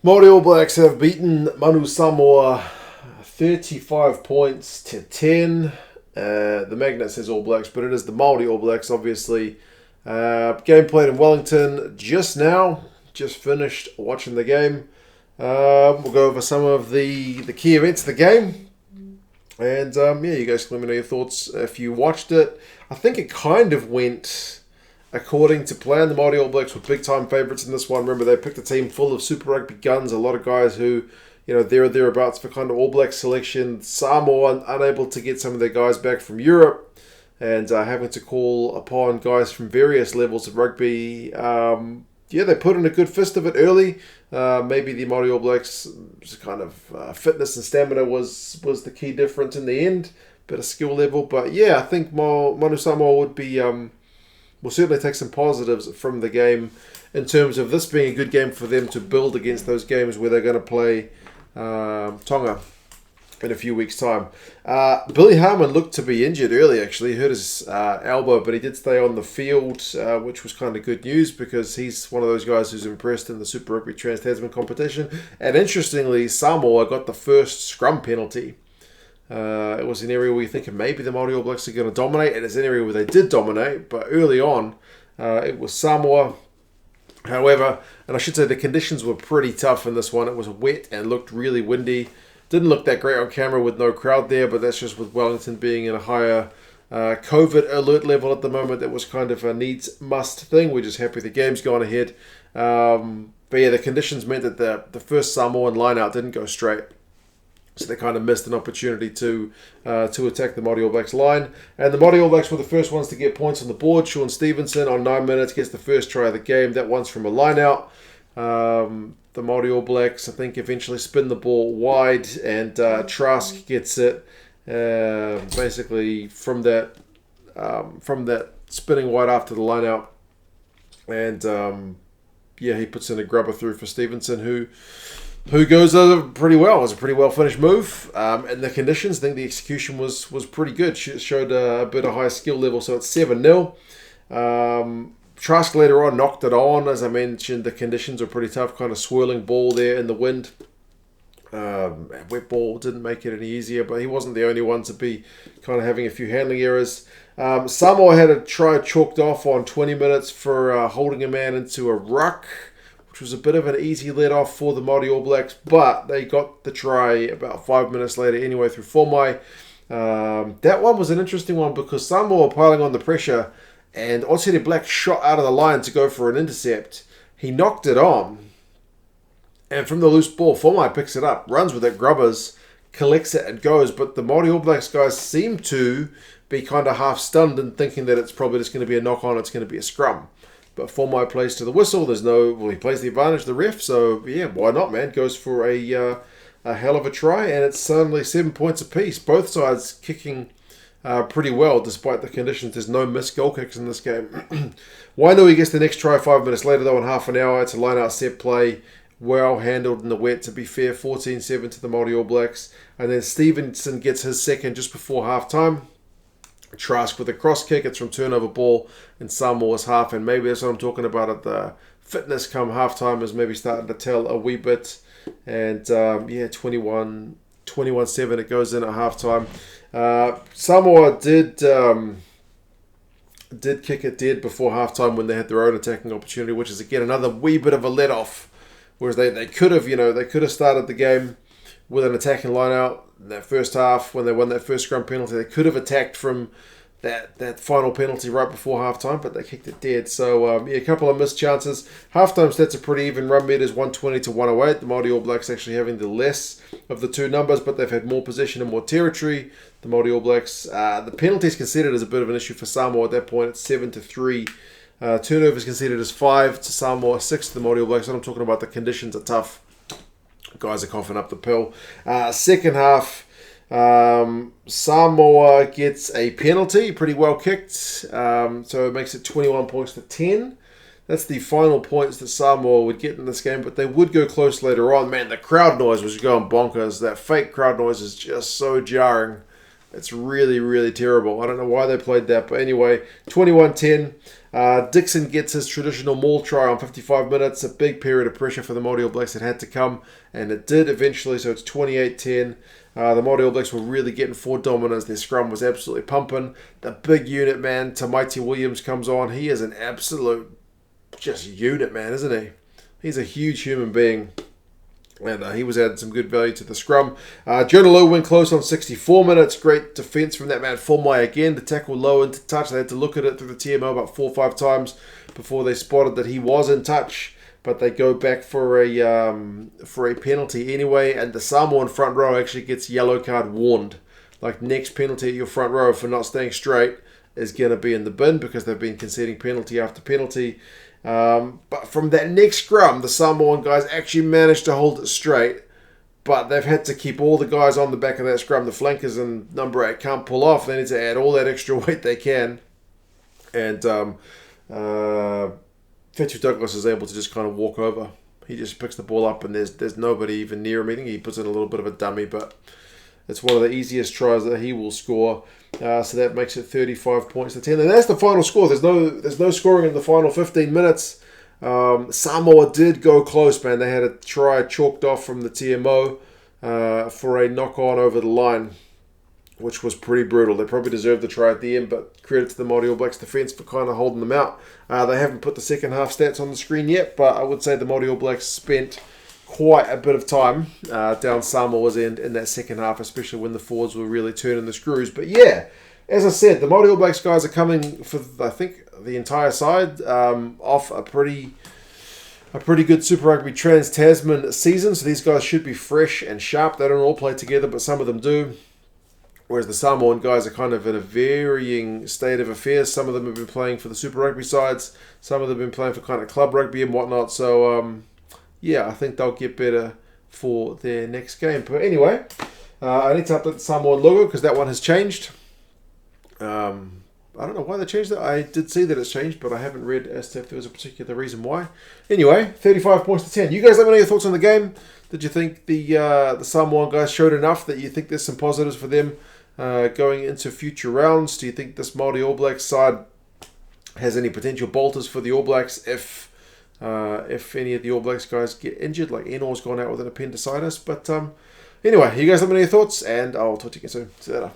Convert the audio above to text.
Māori All Blacks have beaten Manu Samoa 35 points to 10. The magnet says All Blacks, but it is the Māori All Blacks, obviously. Game played in Wellington just now. Just finished watching the game. We'll go over some of the key events of the game. And you guys can let me know your thoughts if you watched it. I think it kind of went according to plan. The Māori All Blacks were big-time favourites in this one. Remember, they picked a team full of Super Rugby guns, a lot of guys who, there or thereabouts for kind of All Black selection. Samoa unable to get some of their guys back from Europe and having to call upon guys from various levels of rugby. They put in a good fist of it early. Maybe the Māori All Blacks kind of fitness and stamina was the key difference in the end. Bit of skill level. But yeah, I think Manu Samoa would be... We'll certainly take some positives from the game in terms of this being a good game for them to build against those games where they're going to play Tonga in a few weeks' time. Billy Harmon looked to be injured early, actually. He hurt his elbow, but he did stay on the field, which was kind of good news because he's one of those guys who's impressed in the Super Rugby Trans-Tasman competition. And interestingly, Samoa got the first scrum penalty. It was an area where you think maybe the Māori All Blacks are going to dominate, and it's an area where they did dominate, but early on, it was Samoa. However, and I should say the conditions were pretty tough in this one. It was wet and looked really windy. Didn't look that great on camera with no crowd there, but that's just with Wellington being in a higher COVID alert level at the moment. That was kind of a needs must thing. We're just happy the game's gone ahead. But yeah, the conditions meant that the first Samoan line-out didn't go straight. So they kind of missed an opportunity to attack the Māori All Blacks line. And the Māori All Blacks were the first ones to get points on the board. Sean Stevenson on 9 minutes gets the first try of the game. That one's from a line-out. The Māori All Blacks, I think, eventually spin the ball wide. And Trask gets it basically from that spinning wide after the line-out. And he puts in a grubber through for Stevenson, who goes pretty well. It was a pretty well finished move. And the conditions, I think the execution was pretty good. Showed a bit of high skill level, so it's 7-0. Trask later on knocked it on. As I mentioned, the conditions were pretty tough, kind of swirling ball there in the wind. Wet ball didn't make it any easier, but he wasn't the only one to be kind of having a few handling errors. Samoa had a try chalked off on 20 minutes for holding a man into a ruck, which was a bit of an easy let-off for the Māori All Blacks, but they got the try about 5 minutes later anyway through Formai. That one was an interesting one because Samoa were piling on the pressure, and Otsiri Black shot out of the line to go for an intercept. He knocked it on, and from the loose ball, Formai picks it up, runs with it, grubbers, collects it and goes, but the Māori All Blacks guys seem to be kind of half-stunned and thinking that it's probably just going to be a knock-on, it's going to be a scrum. But Formai plays to the whistle. He plays the advantage of the ref. So, yeah, why not, man? Goes for a hell of a try. And it's suddenly 7 points apiece. Both sides kicking pretty well despite the conditions. There's no missed goal kicks in this game. Wainui gets the next try 5 minutes later, though, in half an hour. It's a line-out set play. Well handled in the wet, to be fair. 14-7 to the Māori All Blacks. And then Stevenson gets his second just before half-time. Trask with a cross kick. It's from turnover ball in Samoa's half, and maybe that's what I'm talking about at the fitness come halftime is maybe starting to tell a wee bit. And 21-7 it goes in at halftime. Samoa did kick it dead before halftime when they had their own attacking opportunity, which is again another wee bit of a let off. Whereas they could have started the game with an attacking line out in that first half when they won that first scrum penalty. They could have attacked from that final penalty right before halftime, but they kicked it dead. So, a couple of missed chances. Halftime stats are pretty even. Run meters 120 to 108. The Māori All Blacks actually having the less of the two numbers, but they've had more possession and more territory. The Māori All Blacks, the penalties conceded as a bit of an issue for Samoa at that point. It's 7-3. Turnovers conceded as 5 to Samoa, 6 to the Māori All Blacks. And I'm talking about the conditions are tough. Guys are coughing up the pill. Second half, Samoa gets a penalty, pretty well kicked. So it makes it 21 points to 10. That's the final points that Samoa would get in this game, but they would go close later on. Man, the crowd noise was going bonkers. That fake crowd noise is just so jarring. It's really, really terrible. I don't know why they played that. But anyway, 21-10. Dixon gets his traditional maul try on 55 minutes. A big period of pressure for the Māori All Blacks. It had to come, and it did eventually. So it's 28-10. The Māori All Blacks were really getting forward dominance. Their scrum was absolutely pumping. The big unit man, Tamaiti Williams, comes on. He is an absolute just unit man, isn't he? He's a huge human being. And he was adding some good value to the scrum. Jonah Lowe went close on 64 minutes. Great defence from that man, Fulmai again. The tackle low into touch. They had to look at it through the TMO about 4 or 5 times before they spotted that he was in touch. But they go back for a penalty anyway. And the Samoan front row actually gets yellow card warned. Like, next penalty at your front row for not staying straight is going to be in the bin because they've been conceding penalty after penalty. But from that next scrum, the Samoan guys actually managed to hold it straight, but they've had to keep all the guys on the back of that scrum. The flankers and number 8 can't pull off. They need to add all that extra weight they can. And Fitch Douglas is able to just kind of walk over. He just picks the ball up and there's nobody even near him. I think he puts in a little bit of a dummy, but it's one of the easiest tries that he will score. So that makes it 35 points to 10. And that's the final score. There's no scoring in the final 15 minutes. Samoa did go close, man. They had a try chalked off from the TMO for a knock-on over the line, which was pretty brutal. They probably deserved the try at the end, but credit to the Māori All Blacks defence for kind of holding them out. They haven't put the second half stats on the screen yet, but I would say the Māori All Blacks spent quite a bit of time down Samoa's end in that second half, especially when the forwards were really turning the screws. But yeah, as I said, the Māori All Blacks guys are coming for, I think, the entire side off a pretty good Super Rugby Trans-Tasman season. So these guys should be fresh and sharp. They don't all play together, but some of them do. Whereas the Samoan guys are kind of in a varying state of affairs. Some of them have been playing for the Super Rugby sides. Some of them have been playing for kind of club rugby and whatnot. So yeah, I think they'll get better for their next game. But anyway, I need to update the Samoan logo because that one has changed. I don't know why they changed it. I did see that it's changed, but I haven't read as to if there was a particular reason why. Anyway, 35 points to 10. You guys let me know your thoughts on the game. Did you think the Samoan guys showed enough that you think there's some positives for them going into future rounds? Do you think this Māori All Blacks side has any potential bolters for the All Blacks if any of the All Blacks guys get injured, like Enor's gone out with an appendicitis? But anyway, you guys let me know your thoughts, and I'll talk to you again soon. See you later.